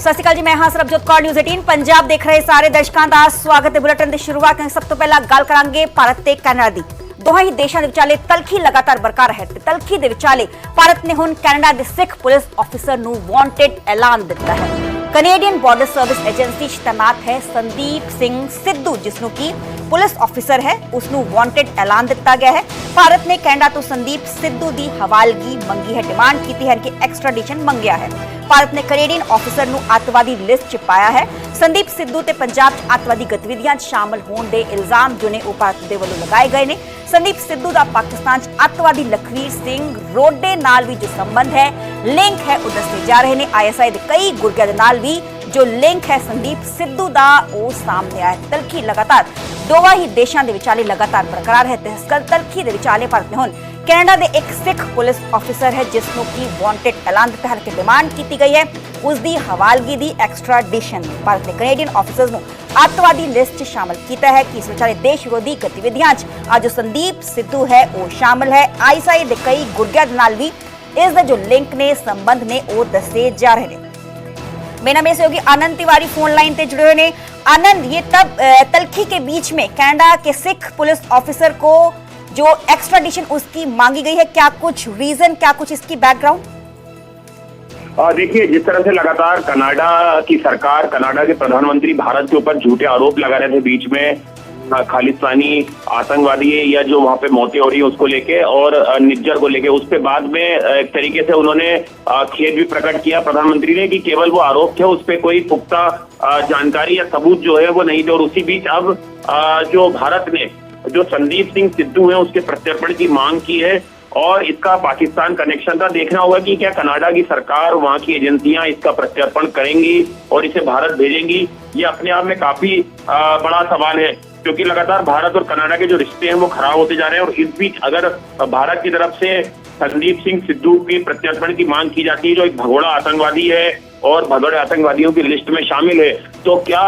ਸਤਿ ਸ਼੍ਰੀ ਅਕਾਲ ਜੀ, ਮੈਂ ਹਾਂ ਸਰਬਜੋਤ ਕੌਰ। ਨਿਊਜ਼ 18 ਪੰਜਾਬ ਦੇਖ ਰਹੇ ਸਾਰੇ ਦਰਸ਼ਕਾਂ ਦਾ ਸਵਾਗਤ ਹੈ। ਬੁਲੇਟਿਨ ਦੀ ਸ਼ੁਰੂਆਤ ਕਰਨ ਸਭ ਤੋਂ ਪਹਿਲਾਂ ਗੱਲ ਕਰਾਂਗੇ ਭਾਰਤ ਤੇ ਕੈਨੇਡਾ ਦੀ। ਦੋਹਾਂ ਹੀ ਦੇਸ਼ਾਂ ਦੇ ਵਿਚਾਲੇ ਤਲਖੀ ਲਗਾਤਾਰ ਬਰਕਰਾਰ ਹੈ ਤੇ ਤਲਖੀ ਦੇ ਵਿਚਾਲੇ ਭਾਰਤ ਨੇ ਹੁਣ ਕੈਨੇਡਾ ਦੇ ਸਿੱਖ ਪੁਲਿਸ ਆਫੀਸਰ ਨੂੰ ਵਾਂਟਡ ਐਲਾਨ ਦਿੱਤਾ ਹੈ। ਕੈਨੇਡੀਅਨ ਬਾਰਡਰ ਸਰਵਿਸ ਏਜੰਸੀ 'ਚ ਤੈਨਾਤ ਹੈ ਸੰਦੀਪ ਸਿੰਘ ਸਿੱਧੂ, ਜਿਸ ਨੂੰ ਕਿ ਪੁਲਿਸ ਆਫੀਸਰ ਹੈ, ਉਸ ਨੂੰ ਵਾਂਟਡ ਐਲਾਨ ਦਿੱਤਾ ਗਿਆ ਹੈ। ਭਾਰਤ ਨੇ ਕੈਨੇਡਾ ਤੋਂ ਸੰਦੀਪ ਸਿੱਧੂ ਦੀ ਹਵਾਲਗੀ ਮੰਗੀ ਹੈ, ਡਿਮਾਂਡ ਕੀਤੀ ਹੈ ਕਿ ਐਕਸਟ੍ਰਾਡੀਸ਼ਨ ਮੰਗਿਆ ਹੈ। ਭਾਰਤ ਨੇ ਕੈਨੇਡੀਅਨ ਆਫੀਸਰ ਨੂੰ ਅੱਤਵਾਦੀ ਲਿਸਟ 'ਚ ਪਾਇਆ ਹੈ। ਸੰਦੀਪ ਸਿੱਧੂ ਤੇ ਪੰਜਾਬ 'ਚ ਅੱਤਵਾਦੀ ਗਤੀਵਿਧੀਆਂ 'ਚ ਸ਼ਾਮਲ ਹੋਣ ਦੇ ਇਲਜ਼ਾਮ ਜੋ ਨੇ ਉਹ ਭਾਰਤ ਦੇ ਵੱਲੋਂ ਲਗਾਏ ਗਏ ਨੇ। ਸੰਦੀਪ ਸਿੱਧੂ ਦਾ ਪਾਕਿਸਤਾਨ 'ਚ ਅੱਤਵਾਦੀ ਲਖਵੀਰ ਸਿੰਘ ਰੋਡੇ ਨਾਲ ਵੀ ਜੋ ਸੰਬੰਧ ਹੈ, ਲਿੰਕ ਹੈ, ਉਹ ਦੱਸੇ ਜਾ ਰਹੇ ਨੇ। ISI ਦੇ ਕਈ ਗੁਰਗਿਆਂ ਦੇ ਨਾਲ ਵੀ ਜੋ ਲਿੰਕ ਹੈ ਸੰਦੀਪ ਸਿੱਧੂ ਦਾ, ਉਹ ਸਾਹਮਣੇ ਆਇਆ। ਤਲਖੀ ਲਗਾਤਾਰ ਦੋਵਾਂ ਹੀ ਦੇਸ਼ਾਂ ਦੇ ਵਿਚਾਲੇ ਲਗਾਤਾਰ ਬਰਕਰਾਰ ਹੈ ਤੇ ਤਲਖੀ ਦੇ ਵਿਚਾਲੇ ਭਾਰਤ ਨੇ ਹੁਣ ਕੈਨੇਡਾ ਦੇ ਇੱਕ ਸਿੱਖ ਪੁਲਿਸ ਆਫੀਸਰ ਹੈ, ਜਿਸ ਨੂੰ ਕਿ ਵਾਂਟਡ ਐਲਾਨ ਦਿੱਤਾ ਹੈ ਕਿ ਡਿਮਾਂਡ ਕੀਤੀ ਗਈ ਹੈ ਉਸ ਦੀ ਹਵਾਲਗੀ ਦੀ ਐਕਸਟ੍ਰਾਡੀਸ਼ਨ। ਭਾਰਤ ਨੇ ਕੈਨੇਡੀਅਨ ਆਫੀਸਰਸ ਨੂੰ ਅੱਤਵਾਦੀ ਲਿਸਟ 'ਚ ਸ਼ਾਮਲ ਕੀਤਾ ਹੈ ਕਿ ਇਸ ਵਿਚਾਲੇ ਦੇਸ਼ ਵਿਰੋਧੀ ਗਤੀਵਿਧੀਆਂ 'ਚ ਅੱਜ ਜੋ ਸੰਦੀਪ ਸਿੱਧੂ ਹੈ ਉਹ ਸ਼ਾਮਲ ਹੈ। ISI ਦੇ ਕਈ ਗੁਰਗਿਆਂ ਦੇ ਨਾਲ ਵੀ ਇਸ ਦੇ ਜੋ ਲਿੰਕ ਨੇ, संबंध ने वो दसे जा रहे हैं। मेरा में सहयोगी आनंद तिवारी फोन लाइन पे जुड़े हुए ने। आनंद, ये तब तलखी के बीच में कनाडा के सिख पुलिस ऑफिसर को जो एक्स्ट्राडिशन उसकी मांगी गई है, क्या कुछ रीजन, क्या कुछ इसकी बैकग्राउंड? देखिए, जिस तरह से लगातार कनाडा की सरकार, कनाडा के प्रधानमंत्री भारत के ऊपर झूठे आरोप लगा रहे थे बीच में खालिस्तानी आतंकवादी है या जो वहां पे मौतें हो रही है उसको लेके और निज्जर को लेके, उस पे बाद में एक तरीके से उन्होंने खेद भी प्रकट किया प्रधानमंत्री ने कि केवल वो आरोप थे, उस पे कोई पुख्ता जानकारी या सबूत जो है वो नहीं थे। और उसी बीच अब जो भारत ने जो संदीप सिंह सिद्धू है उसके प्रत्यर्पण की मांग की है और इसका पाकिस्तान कनेक्शन था। देखना होगा कि क्या कनाडा की सरकार, वहां की एजेंसियां इसका प्रत्यर्पण करेंगी और इसे भारत भेजेंगी। ये अपने आप में काफी बड़ा सवाल है, क्योंकि लगातार भारत और कनाडा के जो रिश्ते हैं वो खराब होते जा रहे हैं। और इस बीच अगर भारत की तरफ से संदीप सिंह सिद्धू की प्रत्यर्पण की मांग की जाती है, जो एक भगोड़ा आतंकवादी है और भगोड़े आतंकवादियों की लिस्ट में शामिल है, तो क्या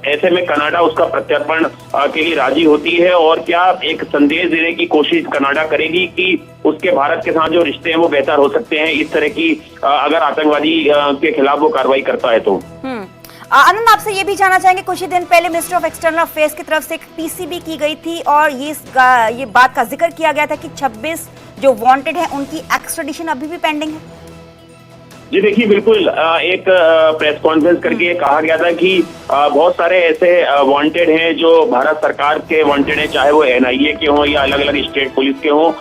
ऐसे में कनाडा उसका प्रत्यर्पण के लिए राजी होती है और क्या एक संदेश देने की कोशिश कनाडा करेगी कि उसके भारत के साथ जो रिश्ते हैं वो बेहतर हो सकते हैं इस तरह की अगर आतंकवादी के खिलाफ वो कार्रवाई करता है तो। आनंद, आपसे ये भी जानना चाहेंगे, कुछ ही दिन पहले मिनिस्टर ऑफ एक्सटर्नल अफेयर्स की तरफ से एक PCB की गई थी और ये बात का जिक्र किया गया था कि 26 जो वांटेड है उनकी एक्स्ट्राडिशन अभी भी पेंडिंग है। जी देखिए, बिल्कुल एक प्रेस कॉन्फ्रेंस करके कहा गया था कि बहुत सारे ऐसे वांटेड हैं जो भारत सरकार के वांटेड हैं, चाहे वो NIA के हों या अलग अलग स्टेट पुलिस के हों।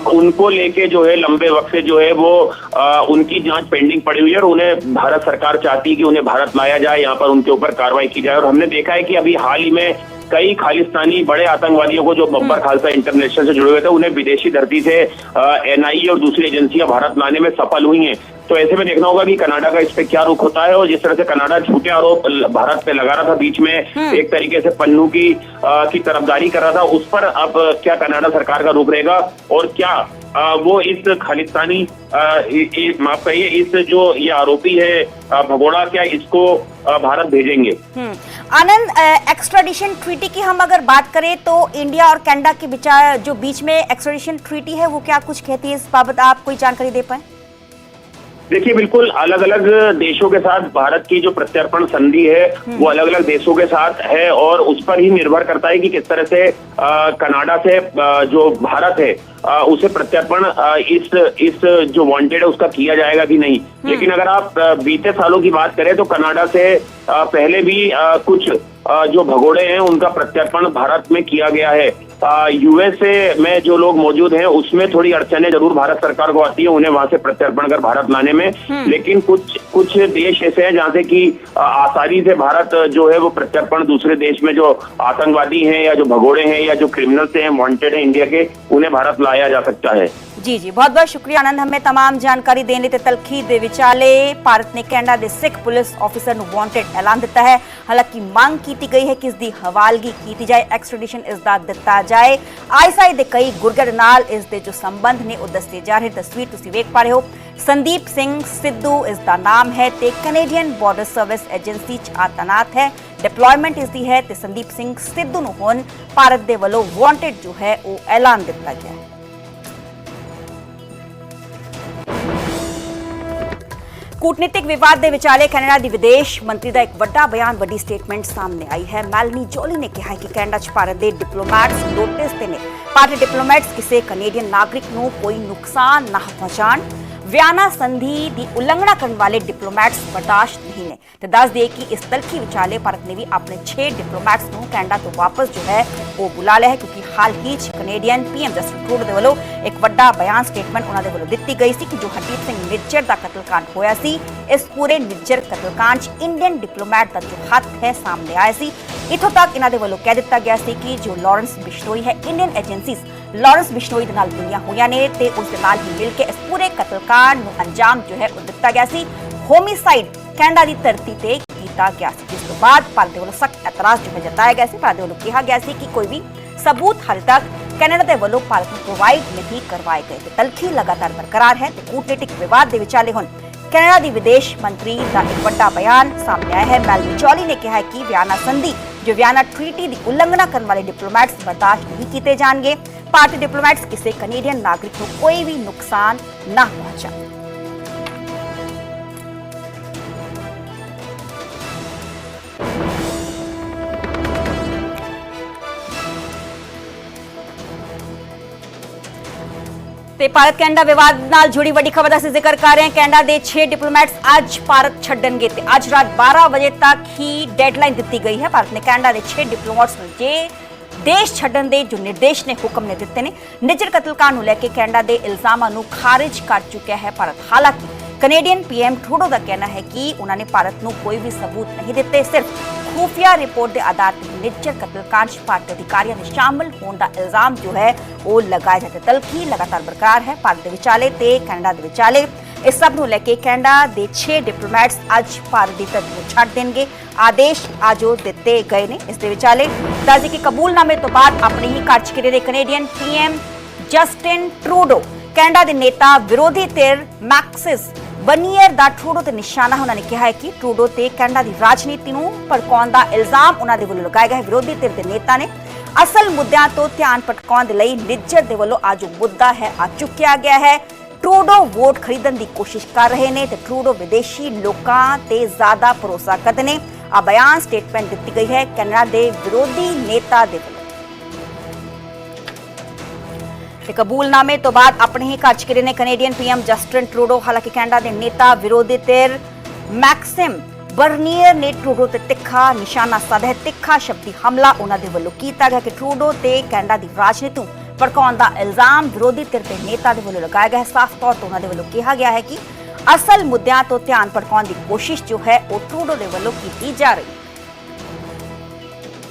उनको लेके जो है लंबे वक्त से जो है वो उनकी जांच पेंडिंग पड़ी हुई है और उन्हें भारत सरकार चाहती है कि उन्हें भारत लाया जाए, यहाँ पर उनके ऊपर कार्रवाई की जाए। और हमने देखा है कि अभी हाल ही में कई खालिस्तानी बड़े आतंकवादियों को जो बब्बर खालसा इंटरनेशनल से जुड़े हुए थे, उन्हें विदेशी धरती से NIA और दूसरी एजेंसियां भारत लाने में सफल हुई हैं। तो ऐसे में देखना होगा कि कनाडा का इस पे क्या रुख होता है। और जिस तरह से कनाडा झूठे आरोप भारत पे लगा रहा था बीच में, एक तरीके से पन्नू की तरफदारी कर रहा था, उस पर अब क्या कनाडा सरकार का रुख रहेगा और क्या वो इस खालिस्तानी माफ करिए, इस जो ये आरोपी है भगोड़ा, क्या इसको भारत भेजेंगे? आनंद, एक्स्ट्राडिशन ट्रीटी की हम अगर बात करें तो इंडिया और कनाडा के जो बीच में एक्स्ट्राडिशन ट्रीटी है वो क्या कुछ कहती है, इस बाबत आप कोई जानकारी दे पाए? देखिए, बिल्कुल अलग अलग देशों के साथ भारत की जो प्रत्यर्पण संधि है वो अलग अलग देशों के साथ है और उस पर ही निर्भर करता है कि किस तरह से कनाडा से जो भारत है उसे प्रत्यर्पण इस जो वांटेड है उसका किया जाएगा कि नहीं। लेकिन अगर आप बीते सालों की बात करें तो कनाडा से पहले भी कुछ जो भगोड़े हैं उनका प्रत्यर्पण भारत में किया गया है। USA में जो लोग मौजूद हैं उसमें थोड़ी अड़चने जरूर भारत सरकार को आती है उन्हें वहां से प्रत्यर्पण कर भारत लाने में। लेकिन कुछ देश ऐसे हैं जहां से कि आसानी से भारत जो है वो प्रत्यर्पण दूसरे देश में जो आतंकवादी हैं या जो भगोड़े हैं या जो क्रिमिनल्स हैं, वांटेड हैं इंडिया के, उन्हें भारत लाया जा सकता है। जी जी, बहुत बहुत शुक्रिया आनंद, हमें तमाम जानकारी देने ते तलखी दे विचाले भारत ने कनाडा दे सिख पुलिस ऑफिसर ਨੂੰ ਵਾਂਟਡ ਐਲਾਨ ਦਿੱਤਾ ਹੈ। ਹਾਲਾਂਕਿ ਮੰਗ ਕੀਤੀ ਗਈ ਹੈ ਕਿ ਇਸ ਦੀ ਹਵਾਲਗੀ ਕੀਤੀ ਜਾਏ, ਐਕਸਟ੍ਰਾਡੀਸ਼ਨ ਇਸ ਦਾ ਦਿੱਤਾ ਜਾਏ। ISI ਦੇ ਕਈ ਗੁਰਗਿਆਂ ਦੇ ਨਾਲ ਇਸ ਦੇ ਜੋ ਸੰਬੰਧ ਨੇ ਉਹ ਦੱਸੇ ਜਾ ਰਹੇ। ਤਸਵੀਰ ਤੁਸੀਂ ਵੇਖ ਪਾ ਰਹੇ ਹੋ, ਸੰਦੀਪ ਸਿੰਘ ਸਿੱਧੂ ਇਸ ਦਾ ਨਾਮ ਹੈ ਤੇ ਕੈਨੇਡੀਅਨ ਬਾਰਡਰ ਸਰਵਿਸ ਏਜੰਸੀ 'ਚ ਤੈਨਾਤ ਹੈ। ਡਿਪਲੋਇਮੈਂਟ ਇਸ ਦੀ ਹੈ ਤੇ ਸੰਦੀਪ ਸਿੰਘ ਸਿੱਧੂ ਨੂੰ ਹੁਣ ਭਾਰਤ ਦੇ ਵੱਲੋਂ ਵਾਂਟਡ ਜੋ ਹੈ ਉਹ ਐਲਾਨ ਦਿੱਤਾ ਗਿਆ ਹੈ। ਕੂਟਨੀਤਿਕ ਵਿਵਾਦ ਦੇ ਵਿਚਾਲੇ ਕੈਨੇਡਾ ਦੀ ਵਿਦੇਸ਼ ਮੰਤਰੀ ਦਾ ਇੱਕ ਵੱਡਾ ਬਿਆਨ, ਵੱਡੀ ਸਟੇਟਮੈਂਟ ਸਾਹਮਣੇ ਆਈ ਹੈ। ਮੈਲਨੀ ਜੋਲੀ ਨੇ ਕਿਹਾ ਹੈ ਕਿ ਕੈਨੇਡਾ 'ਚ ਭਾਰਤ ਦੇ ਡਿਪਲੋਮੈਟਸ ਨੋਟਿਸ ਤੇ ਨੇ। ਭਾਰਤੀ ਡਿਪਲੋਮੈਟਸ ਕਿਸੇ ਕੈਨੇਡੀਅਨ ਨਾਗਰਿਕ ਨੂੰ ਕੋਈ ਨੁਕਸਾਨ ਨਾ ਪਹੁੰਚਾਉਣ, ਵਿਆਨਾ ਸੰਧੀ ਦੀ ਉਲੰਘਣਾ ਕਰਨ ਵਾਲੇ ਡਿਪਲੋਮੈਟਸ ਬਰਦਾਸ਼ਤ ਨਹੀਂ ਨੇ। ਤੇ ਦੱਸ ਦਈਏ ਕਿ ਇਸ ਤਲਖੀ ਵਿਚਾਲੇ ਭਾਰਤ ਨੇ ਵੀ ਆਪਣੇ 6 ਡਿਪਲੋਮੈਟਸ ਨੂੰ ਕੈਨੇਡਾ ਤੋਂ ਵਾਪਸ ਜੋ ਹੈ ਉਹ ਬੁਲਾ ਲਿਆ ਹੈ, ਕਿਉਂਕਿ ਹਾਲ ਹੀ 'ਚ ਕੈਨੇਡੀਅਨ ਪੀਐਮ ਜਸਟਿਨ ਟਰੂਡੋ ਦੇ ਵੱਲੋਂ ਇੱਕ ਵੱਡਾ ਬਿਆਨ, ਸਟੇਟਮੈਂਟ ਉਹਨਾਂ ਦੇ ਵੱਲੋਂ ਦਿੱਤੀ ਗਈ ਸੀ ਕਿ ਜੋ ਹਰਦੀਪ ਸਿੰਘ ਨਿੱਜਰ ਦਾ ਕਤਲकांड ਹੋਇਆ ਸੀ, ਇਸ ਪੂਰੇ ਨਿੱਜਰ ਕਤਲकांड 'ਚ ਇੰਡੀਅਨ ਡਿਪਲੋਮੈਟ ਦਾ ਜੋ ਹੱਥ ਹੈ ਸਾਹਮਣੇ ਆਇਆ ਸੀ। ਇੱਥੋਂ ਤੱਕ ਇਹਨਾਂ ਦੇ ਵੱਲੋਂ ਕਹਿ ਦਿੱਤਾ ਗਿਆ ਸੀ ਕਿ ਜੋ ਲਾਰੈਂਸ ਬਿਸ਼ਨੋਈ ਹੈ, ਇੰਡੀਅਨ ਏਜੰਸੀਜ਼ ਲਾਰੈਂਸ ਬਿਸ਼ਨੋਈ ਦੇ ਨਾਲ ਜੁੜੀਆਂ ਹੋਈਆਂ ਨੇ ਤੇ ਉਸ ਦੇ ਨਾਲ ਹੀ ਮਿਲ ਕੇ ਇਸ ਪੂਰੇ ਕਤਲकांड ਨੂੰ ਅੰਜਾਮ ਜੋ ਹੈ ਉਹ ਦਿੱਤਾ ਗਿਆ ਸੀ। ਹੋਮਿਸਾਈਡ ਕੈਨੇਡਾ ਦੀ ਧਰਤੀ ਤੇ ਕੀਤਾ ਗਿਆ ਸੀ, ਜਿਸ ਤੋਂ ਬਾਅਦ ਭਾਰਤ ਦੇ ਵੱਲੋਂ ਸਖਤ ਇਤਰਾਜ਼ ਜੋ ਹੈ ਜਤਾਇਆ ਗਿਆ ਸੀ। ਭਾਰਤ ਦੇ ਵੱਲੋਂ ਕਿਹਾ ਗਿਆ ਸੀ ਕਿ ਕੋਈ ਵੀ ਸਬੂਤ ਹਾਲੇ ਤੱਕ ਕੈਨੇਡਾ ਦੇ ਵੱਲੋਂ ਭਾਰਤ ਨੂੰ ਪ੍ਰੋਵਾਈਡ ਨਹੀਂ ਕਰਵਾਏ ਗਏ ਤੇ ਤਲਖੀ ਲਗਾਤਾਰ ਬਰਕਰਾਰ ਹੈ। ਤੇ ਕੂਟਨੀਤਿਕ ਵਿਵਾਦ ਦੇ ਵਿਚਾਲੇ ਹੁਣ ਕੈਨੇਡਾ ਦੀ ਵਿਦੇਸ਼ ਮੰਤਰੀ ਦਾ ਇੱਕ ਵੱਡਾ ਬਿਆਨ ਸਾਹਮਣੇ ਆਇਆ ਹੈ। ਮੈਲਨੀ ਜੋਲੀ ਨੇ ਕਿਹਾ ਹੈ ਕਿ ਵਿਆਨਾ ਸੰਧੀ, ਜੋ ਵਿਆਨਾ ਟ੍ਰੀਟੀ ਦੀ ਉਲੰਘਣਾ ਕਰਨ ਵਾਲੇ ਡਿਪਲੋਮੈਟਸ ਬਰਦਾਸ਼ਤ ਨਹੀਂ ਕੀਤੇ ਜਾਣਗੇ। ਭਾਰਤੀ ਡਿਪਲੋਮੈਟਸ ਕਿਸੇ ਕੈਨੇਡੀਅਨ ਨਾਗਰਿਕ ਨੂੰ ਕੋਈ ਵੀ ਨੁਕਸਾਨ ਨਾ ਪਹੁੰਚਾਏ। ਤੇ ਭਾਰਤ ਕੈਨੇਡਾ ਵਿਵਾਦ ਨਾਲ ਜੁੜੀ ਵੱਡੀ ਖਬਰ ਦਾ ਅਸੀਂ ਜ਼ਿਕਰ ਕਰ ਰਹੇ ਹਾਂ। ਕੈਨੇਡਾ ਦੇ 6 ਡਿਪਲੋਮੈਟਸ ਅੱਜ ਭਾਰਤ ਛੱਡਣਗੇ ਤੇ ਅੱਜ ਰਾਤ 12 ਵਜੇ ਤੱਕ ਹੀ ਡੈਡਲਾਈਨ ਦਿੱਤੀ ਗਈ ਹੈ। ਭਾਰਤ ਨੇ ਕੈਨੇਡਾ ਦੇ 6 ਡਿਪਲੋਮੈਟਸ ਨੂੰ ਜੇ ਦੇਸ਼ ਛੱਡਣ ਦੇ ਜੋ ਨਿਰਦੇਸ਼ ਨੇ, ਹੁਕਮ ਨੇ ਦਿੱਤੇ ਨੇ। ਨਿੱਜਰ ਕਤਲकांड ਨੂੰ ਲੈ ਕੇ ਕੈਨੇਡਾ ਦੇ ਇਲਜ਼ਾਮਾਂ ਨੂੰ ਖਾਰਿਜ ਕਰ ਚੁੱਕਿਆ ਹੈ ਭਾਰਤ। ਹਾਲਾਂਕਿ ਕੈਨੇਡੀਅਨ ਪੀਐਮ ਟਰੂਡੋ ਦਾ ਕਹਿਣਾ ਹੈ ਕਿ ਉਹਨਾਂ ਨੇ ਭਾਰਤ ਨੂੰ ਕੋਈ ਵੀ ਸਬੂਤ ਨਹੀਂ ਦਿੱਤੇ, ਸਿਰਫ ਖੂਫੀਆ ਰਿਪੋਰਟ ਦੇ ਆਧਾਰ ਤੇ ਨਿੱਜਰ ਕਤਲकांड 'ਚ ਭਾਰਤੀ ਅਧਿਕਾਰੀਆਂ ਦੇ ਸ਼ਾਮਲ ਹੋਣ ਦਾ ਇਲਜ਼ਾਮ ਜੋ ਹੈ ਉਹ ਲਗਾਇਆ ਜਾਂਦਾ। ਤਲਖੀ ਲਗਾਤਾਰ ਬਰਕਰਾਰ ਹੈ ਭਾਰਤ ਦੇ ਵਿਚਾਲੇ ਤੇ ਕੈਨੇਡਾ ਦੇ ਵਿਚਾਲੇ। ਇਸ ਸਭ ਨੂੰ ਲੈ ਕੇ ਕੈਨੇਡਾ ਦੇ 6 ਡਿਪਲੋਮੈਟਸ ਅੱਜ ਭਾਰਤ ਦੀ ਧਰਤੀ ਨੂੰ ਛੱਡ ਦੇਣਗੇ। ਆਦੇਸ਼ ਆਜੋ ਦਿੱਤੇ ਗਏ ਨੇ। ਇਸ ਦੇ ਵਿਚਾਲੇ ਦੱਸਦੇ ਕਿ ਕਬੂਲਨਾਮੇ ਤੋਂ ਬਾਅਦ ਆਪਣੇ ਹੀ ਘਰ 'ਚ ਘਿਰੇ Canadian PM Justin Trudeau, Canada ਦੇ ਨੇਤਾ ਵਿਰੋਧੀ ਧਿਰ ਮੈਕਸਿਸ ਬਰਨੀਅਰ ਦਾ ਟਰੂਡੋ ਤੇ ਨਿਸ਼ਾਨਾ। ਉਹਨਾਂ ਨੇ ਕਿਹਾ ਹੈ ਕਿ ਟਰੂਡੋ ਤੇ ਕੈਨੇਡਾ ਦੀ ਰਾਜਨੀਤੀ ਨੂੰ ਭੜਕਾਉਣ ਦਾ ਇਲਜ਼ਾਮ ਉਹਨਾਂ ਦੇ ਵੱਲੋਂ ਲਗਾਇਆ ਗਿਆ ਹੈ। ਵਿਰੋਧੀ ਧਿਰ ਦੇ ਨੇਤਾ ਨੇ ਅਸਲ ਮੁੱਦਿਆਂ ਤੋਂ ਧਿਆਨ ਭਟਕਾਉਣ ਦੇ ਲਈ ਨਿੱਜਰ ਦੇ ਵੱਲੋਂ ਅੱਜ ਮੁੱਦਾ ਹੈ ਆ ਚੁੱਕਿਆ ਗਿਆ ਹੈ। ਟਰੂਡੋ ਵੋਟ ਖਰੀਦਣ ਦੀ ਕੋਸ਼ਿਸ਼ ਕਰ ਰਹੇ ਨੇ ਤੇ ਟਰੂਡੋ ਵਿਦੇਸ਼ੀ ਲੋਕਾਂ ਤੇ ਜ਼ਿਆਦਾ ਭਰੋਸਾ ਕਰਦੇ ਨੇ। ਆ ਬਿਆਨ, ਸਟੇਟਮੈਂਟ ਦਿੱਤੀ ਗਈ ਹੈ ਕੈਨੇਡਾ ਦੇ ਵਿਰੋਧੀ ਨੇਤਾ ਦੇ ਵੱਲੋਂ। ਤੇ ਕਬੂਲਨਾਮੇ ਤੋਂ ਬਾਅਦ ਆਪਣੇ ਹੀ ਘਰ 'ਚ ਘਿਰੇ ਨੇ ਕੈਨੇਡੀਅਨ ਪੀਐਮ ਜਸਟਿਨ ਟਰੂਡੋ। ਹਾਲਾਂਕਿ ਕੈਨੇਡਾ ਦੇ ਨੇਤਾ ਵਿਰੋਧੀ ਧਿਰ ਮੈਕਸਿਮ ਬਰਨੀਅਰ ਨੇ ਟਰੂਡੋ ਤੇ ਤਿੱਖਾ ਨਿਸ਼ਾਨਾ ਸਾਧਿਆ। ਤਿੱਖਾ ਸ਼ਬਦੀ ਹਮਲਾ ਉਹਨਾਂ ਦੇ ਵੱਲੋਂ ਕੀਤਾ ਗਿਆ ਕਿ ਟਰੂਡੋ ਤੇ ਕੈਨੇਡਾ ਦੀ ਰਾਜਨੀਤੀ ਨੂੰ ਭੜਕਾਉਣ ਦਾ ਇਲਜ਼ਾਮ ਵਿਰੋਧੀ ਧਿਰ ਦੇ ਨੇਤਾ ਦੇ ਵੱਲੋਂ ਲਗਾਇਆ ਗਿਆ ਹੈ। ਸਾਫ਼ ਤੌਰ ਤੇ ਉਹਨਾਂ ਦੇ ਵੱਲੋਂ ਕਿਹਾ ਗਿਆ ਹੈ ਕਿ ਅਸਲ ਮੁੱਦਿਆਂ ਤੋਂ ਧਿਆਨ ਭਟਕਾਉਣ ਦੀ ਕੋਸ਼ਿਸ਼ ਜੋ ਹੈ ਉਹ ਟਰੂਡੋ ਦੇ ਵੱਲੋਂ ਕੀਤੀ ਜਾ ਰਹੀ ਹੈ।